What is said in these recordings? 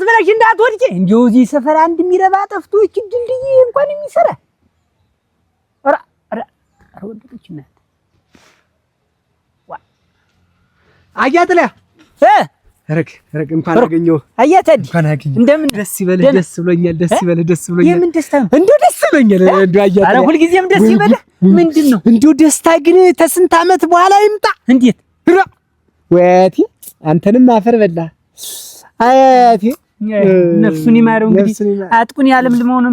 ብለሽ እንዳትወድቂ እንደው እዚህ ሰፈር አንድ የሚረባ ጠፍቶ እቺ ድልድይ እንኳን የሚሰራ ኧረ ወደቀች እናት ዋ አያጥላ ረግ እንኳን አገኘው አያተዲ እንኳን አገኘው እንደምን ደስ ይበልህ ደስ ብሎኛል የምን ደስታ ነው እንደው ደስ ብሎኛል እንደው አያጥላ ኧረ ሁልጊዜም ደስ ይበልህ ምንድነው እንደው ደስታ ግን ተስንት ዓመት በኋላ ይምጣ እንዴት ወያቲ አንተንም አፈር በላ አያቲ ነፍሱን ይማረው እንግዲህ አጥቁን ያለምልመው ነው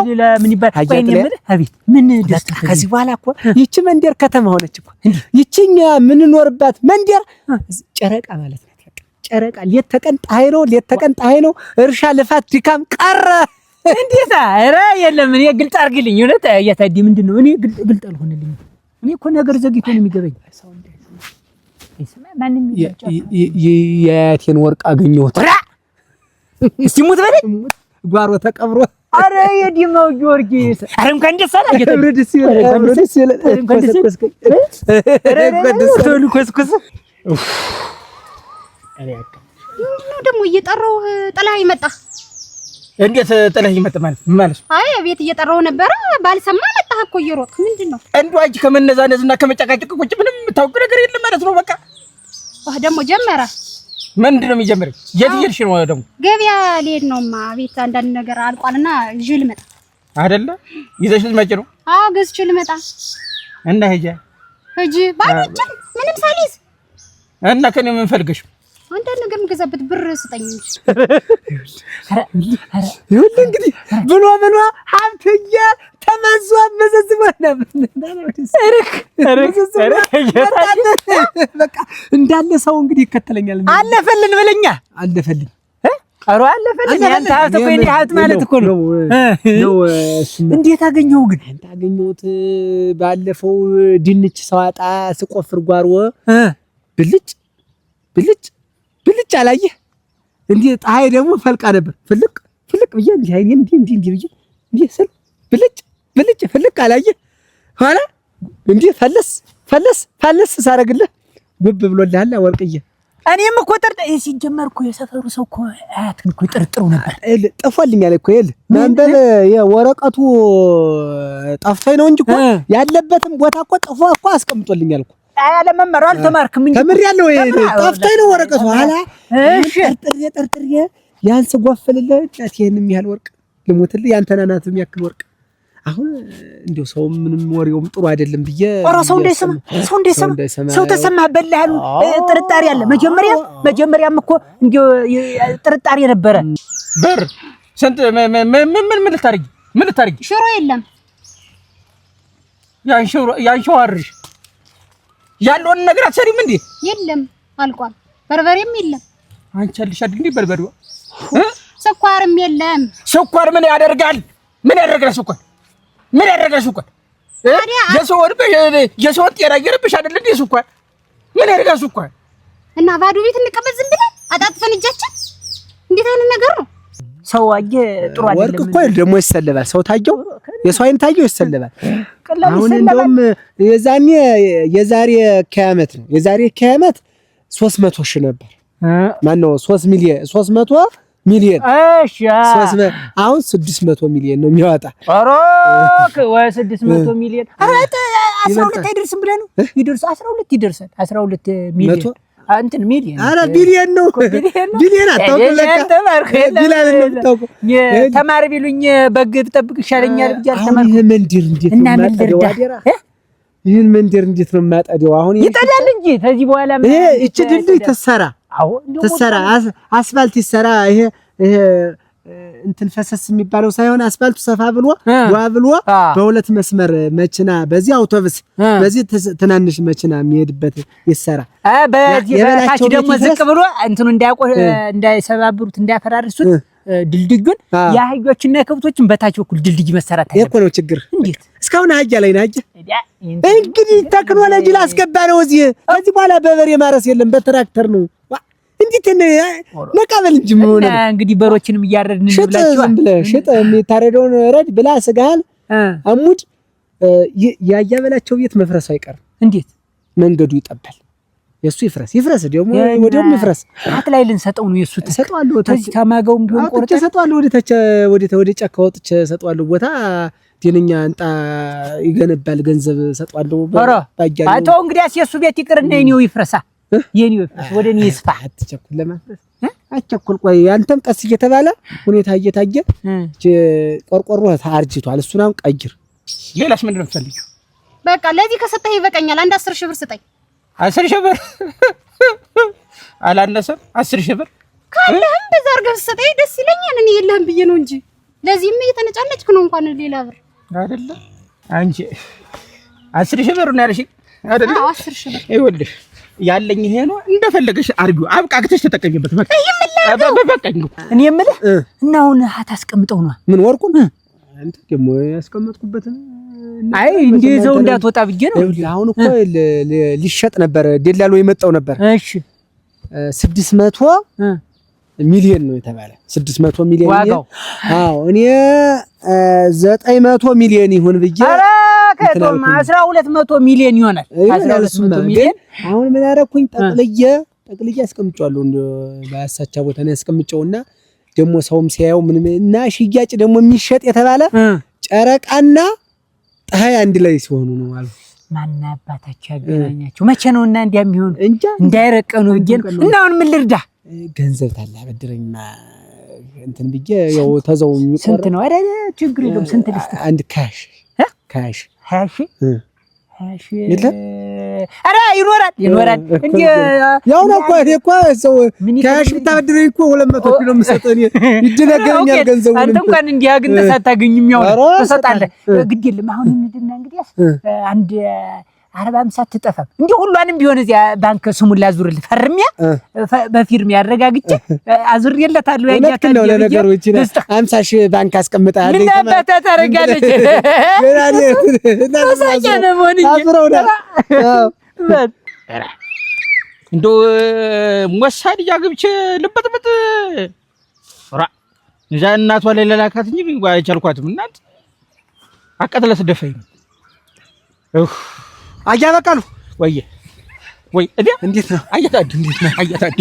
ሌላ ምን ይባል ቆይኝ ምን አቤት ምን ደስታ ከዚህ በኋላ እኮ ይቺ መንደር ከተማ ሆነች እኮ ይቺኛ ምን ኖርባት መንደር ጨረቃ ማለት ነው ጨረቃ ሌት ተቀን ፀሐይ ነው እርሻ ልፋት ድካም ቀረ እንዴት አረ የለም እኔ ግልጥ አርግልኝ እውነት ያታዲ ምንድነው እኔ ግልጥ አልሆነልኝ እኔ እኮ ነገር ዘግይቶ ነው የሚገበኝ አይሰማ ማንንም የያቴን ወርቅ አገኘሁት እስቲ ሙት በለኝ ጓሮ ተቀብሮ አረ የዲማው ጊዮርጊስ አረ እንኳን ደስ አለ ደስ ነው ደግሞ እየጠራው ጥላህ ይመጣ እንዴት ጥላህ ይመጣ ማለት አይ ቤት እየጠራው ነበር ባልሰማ መጣህ እኮ እየሮጥክ ምንድነው እንደው አንቺ ከመነዛነዝና ከመጨቃጨቅ ቁጭ ምንም የምታውቅ ነገር የለም ማለት ነው በቃ ደግሞ ጀመረ ምንድነው የሚጀምረው የት እየሄድሽ ነው ደግሞ ገበያ ልሄድ ነውማ ቤት አንዳንድ ነገር አልቋልና ጅል መጣ አይደለ ይዘሽ ልትመጪ ነው አዎ ገዝቼ ልመጣ እና ሂጂ ባንቺ ምንም ሳሊዝ እና ከኔ ምን ፈልገሽ አንተ ነገር ምገዛበት ብር ስጠኝ እንጂ ይሁን እንግዲህ ብሎ ሀብትዬ ተመዟ መዘዝበና በቃ እንዳለ ሰው እንግዲህ ይከተለኛል አለፈልን በለኛ አለፈልኝ አሮ አለፈልን ያንተ ሀብት እኮ የኔ ሀብት ማለት እኮ ነው እንዴት አገኘው ግን አንተ አገኘሁት ባለፈው ድንች ሰዋጣ ስቆፍር ጓሮ ብልጭ አላየህ እንዴ ፀሐይ ደግሞ ፈልቃ ነበር ፍልቅ ብዬ እንዴ አይኔ እንዴ ብዬ እንዴ ስል ብልጭ ፍልቅ አላየህ ኋላ እንዴ ፈለስ ሳረግልህ ጉብ ብሎልሃል ወርቅዬ እኔም እኮ ሲጀመር እኮ የሰፈሩ ሰው እኮ አያትን እኮ ጥርጥሩ ነበር ጠፋልኛል እኮ ይል ማንበብ የወረቀቱ ጠፍቶኝ ነው እንጂ እኮ ያለበትም ቦታ እኮ ጠፋ እኮ አስቀምጦልኛል እኮ አያለ መመር አልተማርክም እንጂ ተምር ያለው ጠፍቶኝ ነው ወረቀቱ ኋላ እሺ ጠርጥሬ ያንስ ጎፈልልህ ጫቴንም ያህል ወርቅ ልሞትልህ ያንተና ናት የሚያክል ወርቅ አሁን እንደው ሰው ምንም ወሬውም ጥሩ አይደለም ብዬ ኧረ ሰው እንዳይሰማ ሰው ተሰማ በላሉ ጥርጣሬ አለ መጀመሪያም እኮ እንደው ጥርጣሬ ነበረ ብር ስንት ምን ልታርጊ ሽሮ የለም ያንሽዋርሽ ያለውን ነገር አትሰሪም እንዴ የለም አልቋል በርበሬም የለም አንቺ አልሽ አይደል እንዴ በርበሬው ስኳርም የለም ስኳር ምን ያደርጋል ስኳር የሰው ጤና እየረብሽ አይደል እንዴ ስኳር ምን ያደርጋል ስኳር እና ባዶ ቤት እንቀበል ዝም ብለን አጣጥፈን እጃችን እንዴት አይነት ነገር ነው ሰው አየ ጥሩ አይደለም ወርቅ እኮ ደግሞ ይሰለባል ሰው ታየው የሰው አይን ታየው ይሰለባል አሁን እንደውም የዛሬ ከዓመት 300 ሺህ ነበር ማን ነው 300 ሚሊዮን እሺ አሁን 600 ሚሊዮን ነው የሚያወጣ ኧረ ወይ 600 ሚሊዮን ኧረ 12 አይደርስም ብለህ ነው ይደርስ 12 ይደርሳል 12 ሚሊዮን እንትን ሚሊዮን ኧረ ቢሊዮን ነው ቢሊዮን አታውቅም ቢላል ነው የምታውቀው ተማሪ ቢሉኝ በግ ብጠብቅ ይሻለኛል ብቻ ተማሪ ይሄን መንደር እንዴት ነው የማጠደው አሁን ይጠዳል እንጂ ከዚህ በኋላ እቺ ድልድይ ተሰራ አስፋልት ይሰራ ይሄ እንትን ፈሰስ የሚባለው ሳይሆን አስፋልቱ ሰፋ ብሎ በሁለት መስመር መኪና በዚህ አውቶቡስ በዚህ ትናንሽ መኪና የሚሄድበት ይሰራ በዚህ በታች ደግሞ ዝቅ ብሎ እንትኑ እንዳይሰባብሩት እንዳያፈራርሱት ድልድዩን የአህዮችና የከብቶችን በታች በኩል ድልድይ መሰራት አይደለም እኮ ነው ችግር እንዴት እስካሁን አህያ ላይ ናጀ እንግዲህ ቴክኖሎጂ ላስገባ ነው እዚህ ከዚህ በኋላ በበሬ ማረስ የለም በትራክተር ነው እንዴት ነቃበል እንጂ ምን ሆነ እንግዲህ በሮችንም እያረድን እንብላችሁ ሽጥ የሚታረደውን ረድ ብላ ስጋል አሙድ ያያበላቸው ቤት መፍረሱ አይቀርም እንዴት መንገዱ ይጠባል የሱ ይፍረስ ደግሞ ወዲያውም ይፍረስ። አት ላይ ልንሰጠው ነው የሱ ተሰጠዋለሁ። ተማጋውም ቢሆን ቆርጬ ተሰጠዋለሁ። ወደ ጫካ ወጥቼ ሰጠዋለሁ ቦታ ቴንኛ አንጣ ይገነባል ገንዘብ ሰጠዋለሁ። ባጃጅ አቶ እንግዲያስ የሱ ቤት ይቅርና የኔው ይፍረሳ የኔው ይፍረስ ወደ እኔ ይስፋ። አትቸኩል ለማፍረስ አትቸኩል። ቆይ አንተም ቀስ እየተባለ ሁኔታ እየታየ ቆርቆሮ አርጅቷል። እሱን አሁን ቀይር። ሌላስ ምንድን ነው የምትፈልጊው? በቃ ለዚህ ከሰጠህ ይበቃኛል። አንድ 10 ሺህ ብር ስጠኝ። 10 ሺህ ብር አላነሰም? 10 ሺህ ብር ካለህም በዛ አድርገህ ስጠኝ ደስ ይለኛል። እኔ የለህም ብዬ ነው እንጂ ለዚህም እየተነጫነጭክ ነው። እንኳን ሌላ ብር አይደለ አንቺ 10 ሺህ ብር ነው ያልሽኝ አይደለ? 10 ሺህ ብር ይኸውልሽ ያለኝ ይሄ ነው። እንደፈለገሽ አርጊው፣ አብቃቅተሽ ተጠቀሚበት። በቃ በቃኝ ነው እኔ የምልህ። እና አሁን አታስቀምጠው ነው ምን ወርቁን አንተ ደግሞ ያስቀመጥኩበት? አይ እንደዛው እንዳትወጣ ብዬ ነው። አሁን እኮ ሊሸጥ ነበር፣ ደላሎ የመጣው ነበር። እሺ 600 ሚሊዮን ነው የተባለ። 600 ሚሊዮን ዋጋው። አዎ እኔ 900 ሚሊዮን ይሁን ብዬ ከተማ 1200 ሚሊዮን ይሆናል። 1200 ሚሊዮን አሁን ምን አደረኩኝ? ጠቅልዬ አስቀምጫለሁ። እንደ ባሳቻ ቦታ ነው ያስቀምጨውና ደግሞ ሰውም ሲያየው ምን እና ሽያጭ ደግሞ የሚሸጥ የተባለ ጨረቃና ፀሐይ አንድ ላይ ሲሆኑ ነው አሉ። ማን አባታቸው ያገናኛቸው? መቼ ነው እና እንዲያሚሆን እንዳይረቀኑ ብዬ ነው። እና አሁን ምን ልርዳ? ገንዘብ ታላ በድረኝና እንትን ብዬ ያው ተዘው የሚቆር ስንት ነው? አረ ችግር የለውም። ስንት ልስጥ? አንድ ካሽ 20 አረ ይኖራል እንዴ? ያው ነው እኮ ሰው ካሽ ብታበድረኝ እኮ 200 ኪሎ መስጠት እኔ ይደነገረኛል ገንዘቡ። አንተ እንኳን እንዲያ ግን ሳታገኝም ያው ተሰጣለህ። ግድ የለም አሁን እንድና እንግዲህ አንድ 40-50 አትጠፋም። እንዴ ሁሉንም ቢሆን እዚያ ባንክ ስሙን ላዙርልህ ፈርሚያ በፊርም ያረጋግጬ አዙርየለታለሁ። ያኛታ ነው ለነገሩ እቺ 50 ሺህ ባንክ አስቀምጣለህ። ምን አባታ ታረጋለች? ተሳጨነ ሞኒ እንዶ ወሳድ ያግብቼ ልበጥበጥ ራ እዛ እናቷ ላይ ለላካት እንጂ አይቻልኳትም። እናት አቀጥለስ ደፈኝ አያበቃሉ ወይ እዲያ እንዴት ነው? አያታድ እንዴት ነው? አያታድ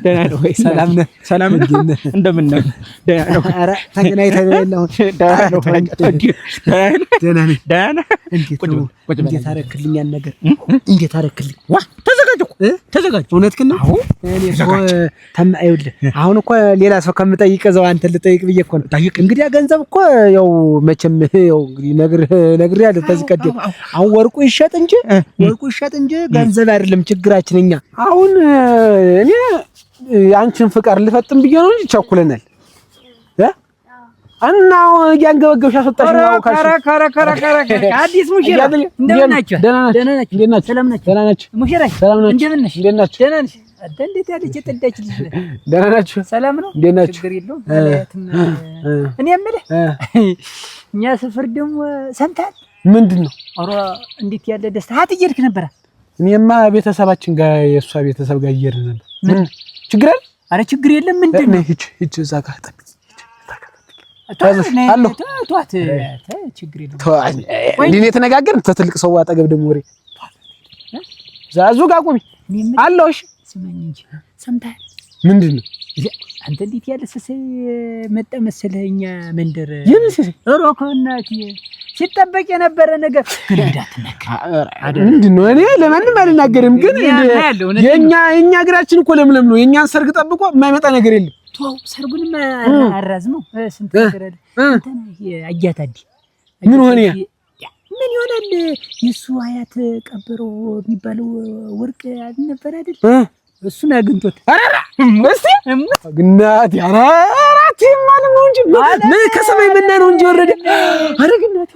ደህና ነው ወይ? ሰላም ነህ? ሰላም ነህ? እንደምን ነህ? ደህና ነው። ኧረ ተገናኝተን ያለው ደህና ነው። ደህና ነህ? ደህና ነህ? እንዴት አደረክልኝ ያን ነገር? እንዴት አደረክልኝ? ዋ ተዘጋጅ። እውነትህን ነው? አዎ እኔ እኮ ይኸውልህ አሁን እኮ ሌላ ሰው ከምጠይቅ እዛው አንተን ልጠይቅ ብዬ እኮ ነው። እንግዲህ ገንዘብ እኮ ያው መቼም ያው እንግዲህ ነግሬሃለሁ ከዚህ ቀደም። አሁን ወርቁ ይሸጥ እንጂ ገንዘብ አይደለም ችግራችን። እኛ አሁን እኔ አንቺን ፍቃድ ልፈጥም ብዬ ነው እንጂ ቸኩለናል እና ያንገበገብሽ አስወጣሽ ነው ካራ አዲስ ሙሽራ እንደምን ናችሁ? ደህና ናችሁ? ሰላም ናችሁ? ሙሽራ ሰላም ናችሁ? እንደምን ነሽ? ደህና ነሽ? እንዴት ያለች የጠዳች ልጅ ደህና ናችሁ? ሰላም ነው? እንዴት ናችሁ? ችግር የለውም። እኔ የምልህ እኛ ሰፈር ደግሞ ሰምተሃል? ምንድን ነው? ኧረ እንዴት ያለ ደስታ አትየድክ ነበር? እኔማ ቤተሰባችን ጋር የእሷ ቤተሰብ ጋር እየሄድን ነበር። ምን ችግር አለ? ኧረ ችግር የለም። ምንድን ነው? ሂጅ እዛ ጋር ጠብቅ። አሎ ተዋት ችግር የለም። እንዴ ተነጋገርን። ትልቅ ሰው አጠገብ ደግሞ ወሬ ዛዙ ጋር ቆሚ አለሽ። ስማኝ እንጂ ሰምተሃል? ምንድን ነው? አንተ እንዴት ያለ ሰሰይ መጣ መሰለህ እኛ መንደር የምንሰሰይ ሮኮናት ሲጠበቅ የነበረ ነገር ግዳት ነገር ምንድን ነው? እኔ ለማንም አልናገርም፣ ግን የኛ እግራችን እኮ ለምለም ነው። የኛን ሰርግ ጠብቆ የማይመጣ ነገር የለም። ተው ሰርጉንም አራዝመው ስንት ነገር አለ። እንትን አያታዲ ምን ሆነ? ምን ይሆናል? የሱ አያት ቀበሮ የሚባለው ወርቅ አልነበረ አይደል? እሱን አግኝቶት አራራ እስቲ ግናት ያራራት ማለት ነው እንጂ ምን ከሰማይ መና ነው እንጂ ወረደ። አረግናት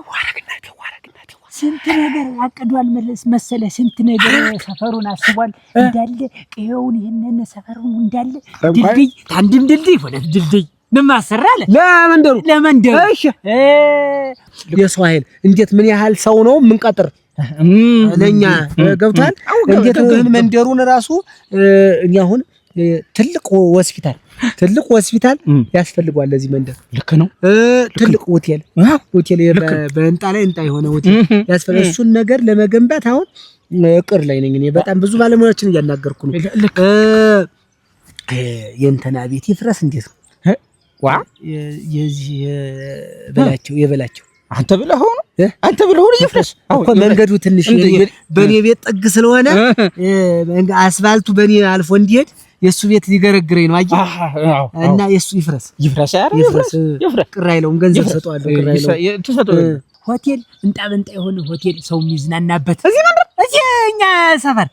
ስንት ነገር አቅዷል መሰለ። ስንት ነገር ሰፈሩን አስቧል እንዳለ ቀየውን ይሄንን ሰፈሩን እንዳለ ድልድይ ታንድም ድልድይ ወለት ድልድይ ምን ማሰራለ ለመንደሩ እሺ የሰው ኃይል እንዴት ምን ያህል ሰው ነው ምን ቀጥር ለኛ ገብቷል። እንዴት መንደሩን ራሱ እኛ አሁን ትልቅ ሆስፒታል ያስፈልጋል ለዚህ መንደር። ልክ ነው። ትልቅ ሆቴል በእንጣ ላይ እንጣ የሆነ ሆቴል ያስፈልጋል። እሱን ነገር ለመገንባት አሁን እቅር ላይ ነኝ እኔ በጣም ብዙ ባለሙያዎችን እያናገርኩ ነው። የእንትና ቤት ይፍረስ እንዴት ነው? ዋ የዚህ የበላቸው አንተ ብለህ ነው ይፍረስ እኮ መንገዱ ትንሽ በኔ ቤት ጥግ ስለሆነ አስፋልቱ በኔ አልፎ እንዲሄድ የሱ ቤት ሊገረግረኝ ነው አየህ። እና የሱ ይፍረስ ቅር አይለውም። ገንዘብ ሰጠዋለሁ ቅር አይለውም። ሆቴል እንጣ የሆነ ሆቴል ሰው የሚዝናናበት እዚህ እኛ ሰፈር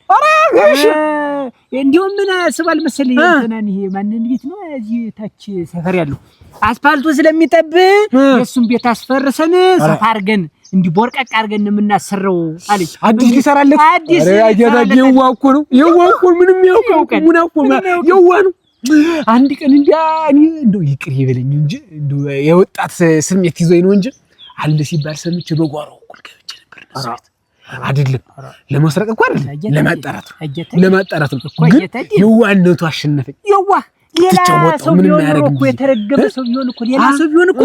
እንዲሁም ምን አስባል መሰለኝ እንትናን ይሄ ማንን ቤት ነው እዚህ ታች ሰፈር ያለው አስፋልቱ ስለሚጠብ የሱን ቤት አስፈርሰን ሰፋ አድርገን እንዲህ ቦርቀቅ አድርገን የምናሰራው አለች። አዲስ ሊሰራለት የዋኩ ነው ምንም ያውቀው የዋ ነው። አንድ ቀን እንዲያ እኔ እንደው ይቅር ይበለኝ እንጂ እንደው የወጣት ስሜት ይዞኝ ነው እንጂ አለ ሲባል ሰምቼ በጓሮ እኩል ገብቼ ነበር ነው አይደለም። ለመስረቅ እንኳን ለማጣራት ነው። ግን የዋነቱ አሸነፈኝ። ሌላ ሰው ቢሆን እኮ የተረገመ ሰው ቢሆን እኮ ሌላ ሰው ቢሆን እኮ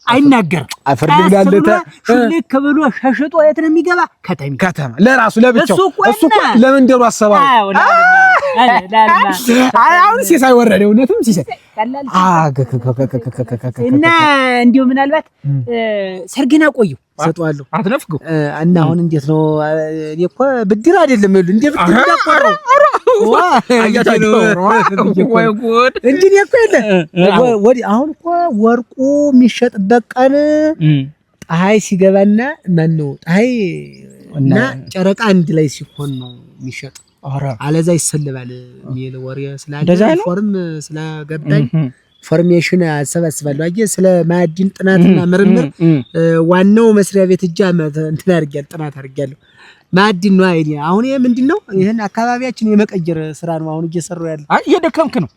አይናገርም። አፈርድ ብላለተ ልክ ብሎ ሸሽጦ የት ነው የሚገባ? ከተማ ለራሱ ለብቻው እሱ እኮ ለመንደሩ አሰባው። አሁን ሲሳይ ወረደ። እውነትም ሲሳይ እና እንዲሁ ምናልባት ሰርግና ቆየው ሰጠዋለሁ አትነፍገው እና አሁን እንዴት ነው? እኔ እኮ ብድር አይደለም ይሉ እንዴ ብድር እንዳቆረው ወይ ጉድ እንጂ እኮ የለ ወዲ አሁን እኮ ወርቁ የሚሸጥበት ቀን ፀሐይ ሲገባና ማን ነው ፀሐይ እና ጨረቃ አንድ ላይ ሲሆን ነው የሚሸጥ። አለዛ ይሰልባል የሚል ወሬ ስላለ ፎርም ስለገባኝ ኢንፎርሜሽን አሰባስባለሁ። አየህ ስለ ማዕድን ጥናትና ምርምር ዋናው መስሪያ ቤት እጃ እንትን አድርጌያለሁ፣ ጥናት አድርጌያለሁ። ማዕድን ነው አይዲ አሁን ይሄ ምንድነው? ይሄን አካባቢያችን የመቀየር ስራ ነው አሁን እየሰራው ያለው። አይ እየደከምክ ነው።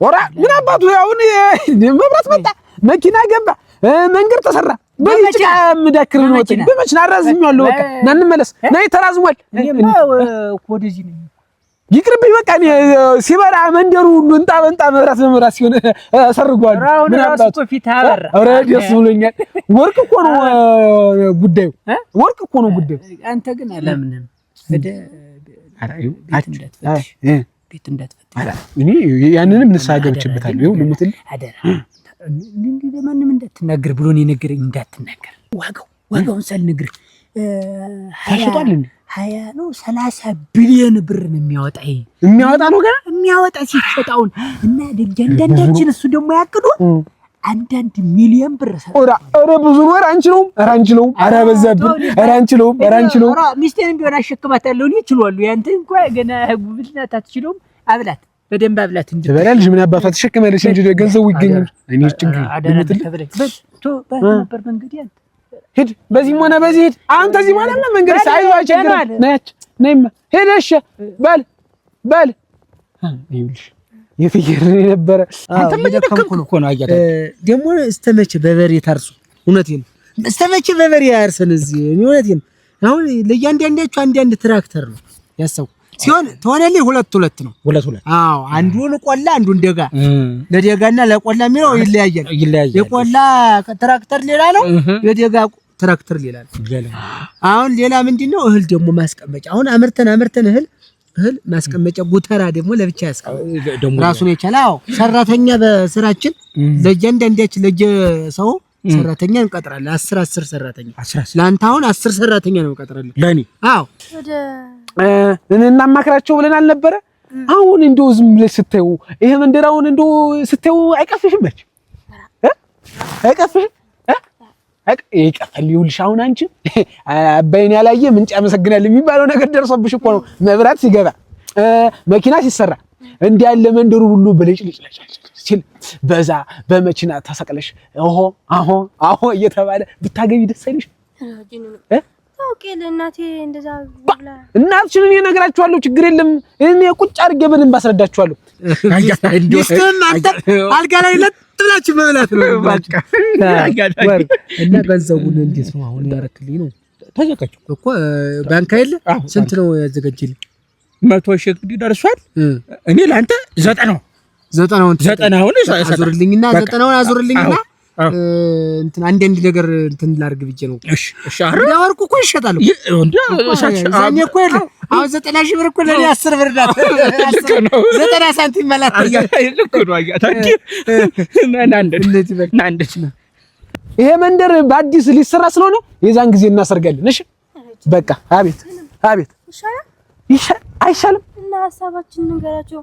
ወራ ምን አባቱ አሁን መብራት መጣ፣ መኪና ገባ፣ መንገድ ተሰራ። በልጭ ምዳክር ነው ወጥ በመኪና አራዝኛለሁ። በቃ ና እንመለስ፣ ናይ ተራዝሟል። እኔማ ወደዚህ ነው ይቅርብኝ። በቃ ሲበራ መንደሩ እንጣ መብራት ሲሆን ሰርጓል። ምን አባቱ ፊት አበራ። ኧረ ደስ ብሎኛል። ወርቅ እኮ ነው ጉዳዩ፣ ወርቅ እኮ ነው ጉዳዩ። አንተ ግን አላምንም ወደ ቤት እንዳትፈትሽ እኔ ያንንም ንስሓ ገብቼበታለሁ። ይኸው ልሙትል አደራ እንዴ ለማንም እንዳትናገር ብሎ ነው የነገረኝ። እንዳትናገር ዋጋውን ሳልነግር ታሽጧል እንዴ 20 ነው 30 ቢሊዮን ብር ነው የሚያወጣ። ይሄ የሚያወጣ ነው ገና የሚያወጣ ሲሸጣውን እና ደንዳንዳችን እሱ ደግሞ ያቅዱ 1 ሚሊዮን ብር ኧረ ብዙ ነው። አንችለውም ኧረ በዛብን። ኧረ አንችለውም ሚስቴን ቢሆን አሸክማታለሁ እኔ እችላለሁ። ያንተ እንኳን ገና ጉብልናት አትችለውም። አብላት በደንብ አብላት እንጂ ትበላለሽ። ምን አባቷ ተሸክመልሽ እንጂ ገንዘቡ ይገኛል። እኔ ችግር ነበር መንገድ ያንተ ሂድ፣ በዚህም ሆነ በዚህ ሂድ። አንተ እዚህ ማለት ነው መንገድ ሳይዞ አይቸግርም። ነይማ ሄደሽ በል ይኸውልሽ የፍየር ነበረ። አንተ መደከምኩ እኮ ነው። አያታ ደግሞ እስተመቼ በበሬ ታርሱ? እውነቴን ነው። እስተመቼ በበሬ ያርሰን እዚህ? እኔ እውነቴን ነው። አሁን ለእያንዳንዳችሁ አንድ ትራክተር ነው ያሰው ሲሆን ተሆነልኝ ሁለት ነው። አዎ አንዱን ቆላ አንዱን ደጋ። ለደጋና ለቆላ የሚለው ይለያያል። የቆላ ትራክተር ሌላ ነው፣ የደጋ ትራክተር ሌላ ነው። አሁን ሌላ ምንድነው? እህል ደግሞ ማስቀመጫ። አሁን አምርተን እህል ማስቀመጫ ጉተራ ደግሞ ለብቻ ያስቀምጣል ራሱን የቻለ። አዎ ሰራተኛ በስራችን ለእያንዳንዳችን ለየሰው ሰራተኛ እንቀጥራለን። 10 ሰራተኛ ለአንተ አሁን 10 ሰራተኛ ነው እንቀጥራለን ለኔ። አዎ እናማክራቸው ብለን አልነበረ? አሁን እንደው ዝም ብለሽ ስታዩ ይሄ መንደራውን እንደው ስታዩ አይቀፍሽም? መች አይቀፍሽም? ይቀፋል። ይኸውልሽ አሁን አንቺ አባይን ያላየ ምንጭ ያመሰግናል የሚባለው ነገር ደርሶብሽ እኮ ነው። መብራት ሲገባ መኪና ሲሰራ እንዲህ ያለ መንደሩ ሁሉ በለጭልጭ ሲል በዛ በመኪና ተሰቅለሽ አሆ እየተባለ ብታገቢ ደስ አይልሽ? ታውቂል እናቴ እንደዛ ብላ እናትሽን እኔ እነግራችኋለሁ። ችግር የለም እኔ ቁጭ አድርጌ በደንብ አስረዳችኋለሁ። ይስተን አንተ አልጋ ላይ ለጥላችሁ መብላት ነው በቃ። እና ገንዘቡን እንዴት ነው አሁን ያረክልኝ ነው? ተዘጋጅ እኮ ባንክ አይደለ? ስንት ነው ያዘጋጅልኝ? 100 ሺህ እንግዲህ ደርሷል። እኔ ላንተ 90 አዙርልኝና 90 አዙርልኝና እንትን አንድ ነገር እንትን ላድርግ ብዬ ነው። እሺ አረ ወርቁ እኮ ይሸጣል እንዴ ዛኔ እኮ የለ አሁን 90 ሺህ ብር እኮ ለኔ 10 ብር ናት 90 ሳንቲም ማለት ልክ ነው አያታቂ ናንደች ይሄ መንደር በአዲስ ሊሰራ ስለሆነ የዛን ጊዜ እናሰርጋለን እሺ በቃ አቤት አይሻልም እና ሐሳባችን ንገራቸው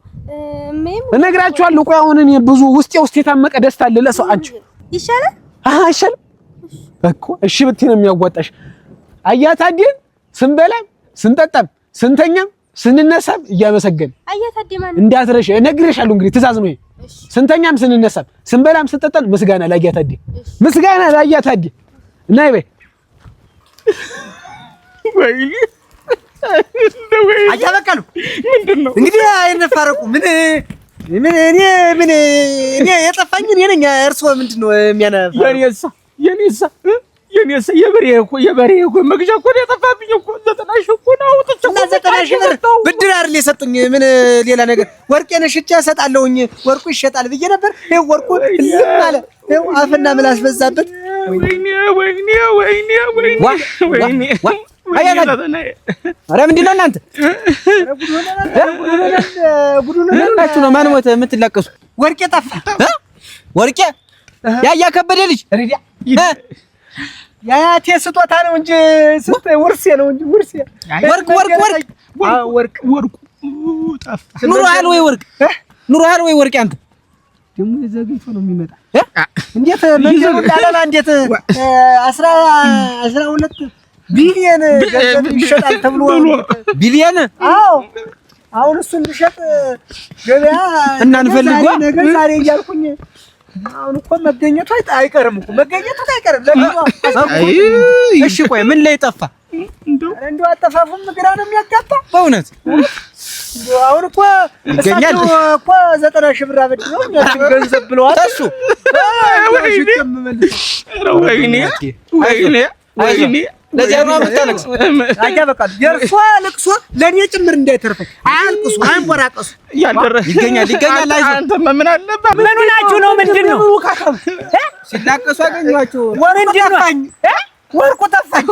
እነግራቸዋለሁ ቆይ አሁን እኔ ብዙ ውስጤ የታመቀ ደስታ አለ ለሰው አንቺ ይሻላል አይሻልም እኮ እሺ ብትይ ነው የሚያዋጣሽ አያታዲን ስንበላም ስንጠጣም ስንተኛም ስንነሳም እያመሰገን አያታዲ ማን እንዳትረሽ እነግርሻለሁ እንግዲህ ትእዛዝ ነው ስንተኛም ስንነሳም ስንበላም ስንጠጣም ምስጋና ላያታዲ ምስጋና ላያታዲ ነይ በይ ወይኔ አያበቃሉ ምንድነው እንግዲህ አይነፋረቁ ምን እኔ የጠፋኝ እኔ ነኝ እርሶ ምንድነው የሚያነፋ የኔሳ የበሬ እኮ መግዣ እኮ የጠፋብኝ እኮ 90 ሺህ እኮ ነው አውጥቼ 90 ሺህ ብር ብድር አይደል የሰጡኝ ምን ሌላ ነገር ወርቄን ሽጬ እሰጣለሁኝ ወርቁ ይሸጣል ብዬ ነበር ይሄው ወርቁ ዝም አለ ይሄው አፍና ምላስ በዛበት ወይኔ አረ ምንድነው እናንተ ጉዱናችሁ ነው ማን ሞተ የምትላቀሱ ወርቄ ጠፋ ወርቄ ያ ከበደ ልጅ ያያቴ ስጦታ ነው እንጂ ውርሴ ነው እንጂ ውርሴ ወርቁ ጠፋ ኑሮሃል ወይ ወርቄ አንተ ደግሞ ዘግይቶ ነው የሚመጣ እንዴት መንገዱ ዳላላ እንዴት 12 ቢሊየን ገንዘብ ይሸጣል ተብሎ ቢሊየን አዎ አሁን እሱን ልሸጥ ገበያ እና እንፈልገው ነገር ዛሬ እያልኩኝ አሁን እኮ መገኘቱ አይቀርም እኮ መገኘቱ አይቀርም እሺ ቆይ ምን ላይ ጠፋ እንደው አጠፋፉም ግራ ነው የሚያጋባ በእውነት አሁን እኮ ይገኛል እኮ 90 ሺህ ብር አበድረው ገንዘብ ብለዋል እሱ ወይኔ ለዚያ ነው አምጣለክስ አያበቃል የርሷ ለቅሶ ለኔ ጭምር እንዳይተርፈኝ አያልቅሱ አንቦራቀሱ ይገኛል አንተ ምን አለበት ምን ሆናችሁ ነው ምንድነው ሲላቀሱ አገኘኋቸው ወርቁ ጠፋኝ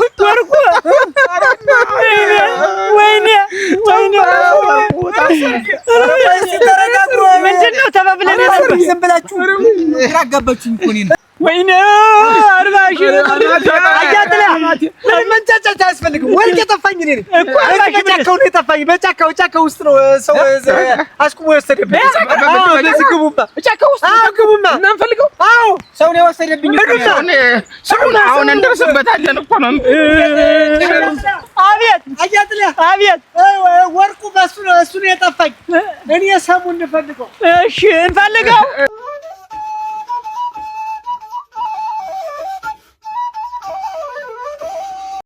ወይኔ ተረጋግሩ ምንድነው ተባብለን ዝም ብላችሁ ያጋባችሁኝ እኮ እኔ ወይኔ 40 ሺህ አያጥላ መንጫጫታ ያስፈልግም ወርቄ ጠፋኝ እኔ እኮ በጫካው ነው የጠፋኝ በጫካው ውስጥ ነው ሰው አስቁሞ የወሰደብኝ በጫካው ውስጥ ግቡማ እና እንፈልገው አዎ ሰው ነው የወሰደብኝ ሰው አሁን እንደርስበታለን እኮ ነው አቤት አያጥላ አቤት ወርቁ በሱ ነው የጠፋኝ እኔ ሰሙን እንፈልገው እሺ እንፈልገው